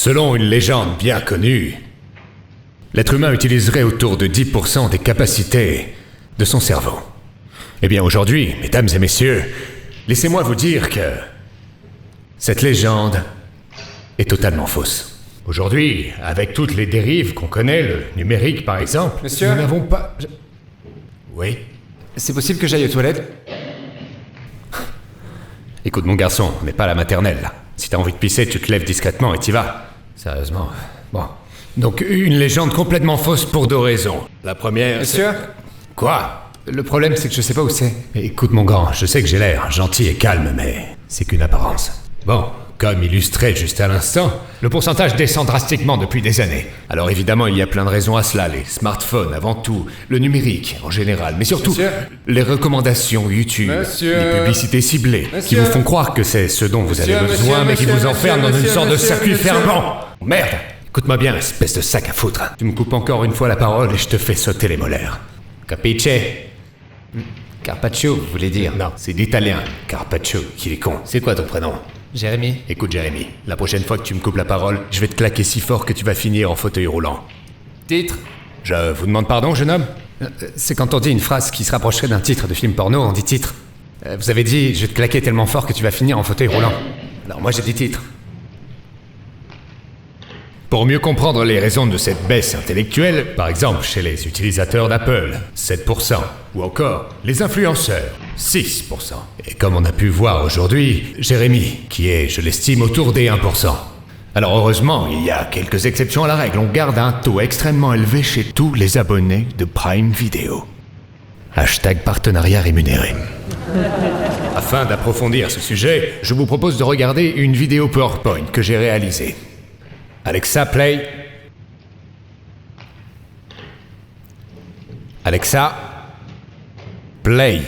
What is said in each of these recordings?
Selon une légende bien connue, l'être humain utiliserait autour de 10% des capacités de son cerveau. Eh bien aujourd'hui, mesdames et messieurs, laissez-moi vous dire que cette légende est totalement fausse. Aujourd'hui, avec toutes les dérives qu'on connaît, le numérique par exemple, Monsieur ? nous n'avons pas... Oui ? C'est possible que j'aille aux toilettes ? Écoute mon garçon, on n'est pas à la maternelle là. Si t'as envie de pisser, tu te lèves discrètement et t'y vas. Sérieusement. Bon. Donc une légende complètement fausse pour 2 raisons. La première... Monsieur ? Quoi ? Le problème, c'est que je sais pas où c'est. Écoute mon grand, je sais que j'ai l'air gentil et calme, mais c'est qu'une apparence. Bon, comme illustré juste à l'instant, le pourcentage descend drastiquement depuis des années. Alors évidemment, il y a plein de raisons à cela, les smartphones avant tout, le numérique en général, mais surtout Monsieur ? les recommandations YouTube, Monsieur ? les publicités ciblées, qui Monsieur ? vous font croire que c'est ce dont vous avez Monsieur, besoin, mais qui monsieur, vous enferment dans une monsieur, sorte de monsieur, circuit monsieur. fermant. Merde! Écoute-moi bien, espèce de sac à foutre. Tu me coupes encore une fois la parole et je te fais sauter les molaires. Capiche? Carpaccio, vous voulez dire ? Non, c'est l'italien, Carpaccio, qui est con. C'est quoi ton prénom? Jérémy ? Écoute Jérémy, la prochaine fois que tu me coupes la parole, je vais te claquer si fort que tu vas finir en fauteuil roulant. Titre ? Je vous demande pardon, jeune homme? C'est quand on dit une phrase qui se rapprocherait d'un titre de film porno, on dit titre. Vous avez dit, je vais te claquer tellement fort que tu vas finir en fauteuil roulant. Alors moi j'ai dit titre. Pour mieux comprendre les raisons de cette baisse intellectuelle, par exemple chez les utilisateurs d'Apple, 7%, ou encore les influenceurs, 6%. Et comme on a pu voir aujourd'hui, Jérémy, qui est, je l'estime, autour des 1%. Alors heureusement, il y a quelques exceptions à la règle, on garde un taux extrêmement élevé chez tous les abonnés de Prime Video. Hashtag partenariat rémunéré. Afin d'approfondir ce sujet, je vous propose de regarder une vidéo PowerPoint que j'ai réalisée. Alexa, play. Alexa, play.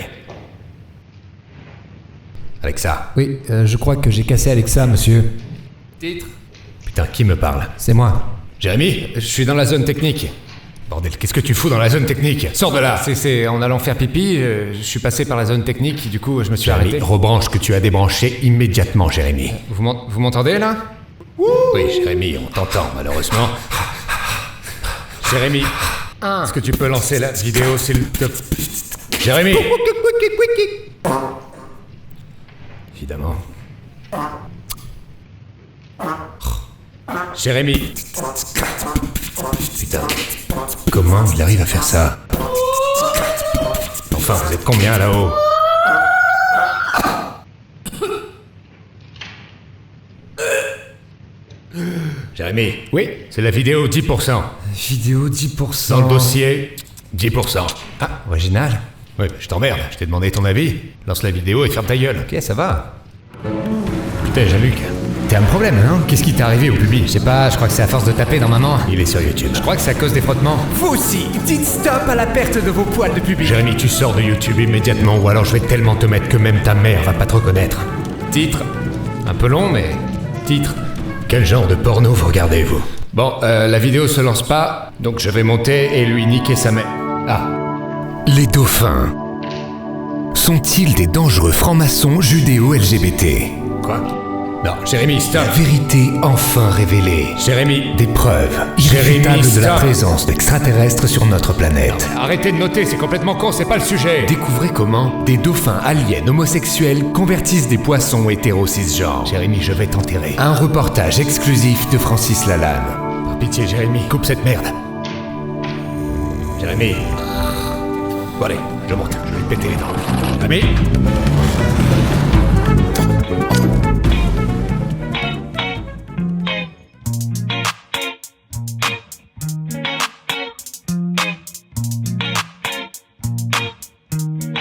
Alexa. Oui, je crois que j'ai cassé Alexa, monsieur. Titre ? Putain, qui me parle? C'est moi. Jérémy, je suis dans la zone technique. Bordel, qu'est-ce que tu fous dans la zone technique? Sors de là! C'est en allant faire pipi, je suis passé par la zone technique, du coup je me suis Jérémy, arrêté. rebranche que tu as débranché immédiatement, Jérémy. Vous m'entendez là ? Oui, Jérémy, on t'entend, malheureusement. Jérémy, est-ce que tu peux lancer la vidéo, s'il te plaît? Jérémy! Évidemment. Jérémy! Putain, comment il arrive à faire ça? Enfin, vous êtes combien là-haut? Jérémy? Oui. C'est la vidéo 10%. Vidéo 10%. Dans le dossier, 10%. Ah, original. Oui, je t'emmerde, je t'ai demandé ton avis. Lance la vidéo et ferme ta gueule. Ok, ça va. Putain, Jean-Luc, T'as un problème, non? Qu'est-ce qui t'est arrivé au public? Je sais pas, je crois que c'est à force de taper dans maman. il est sur YouTube. Je crois que c'est à cause des frottements. Vous aussi, dites stop à la perte de vos poils de pubis. Jérémy, tu sors de YouTube immédiatement ou alors je vais tellement te mettre que même ta mère va pas te reconnaître. Titre ? Un peu long, mais... Titre ? Quel genre de porno vous regardez, vous? Bon, la vidéo se lance pas, donc je vais monter et lui niquer sa mère. Ah. Les dauphins sont-ils des dangereux francs-maçons judéo-LGBT? Quoi? Non, Jérémy, stop. La vérité enfin révélée. Jérémy, Des preuves Jérémy, irréfutables de la stop. présence d'extraterrestres sur notre planète. arrêtez de noter, c'est complètement con, c'est pas le sujet. Découvrez comment des dauphins aliens homosexuels convertissent des poissons hétéro cisgenres. Jérémy, je vais t'enterrer. Un reportage exclusif de Francis Lalanne. Par pitié, Jérémy, coupe cette merde. Jérémy. Bon allez, je monte, je vais lui péter les dents. Jérémy.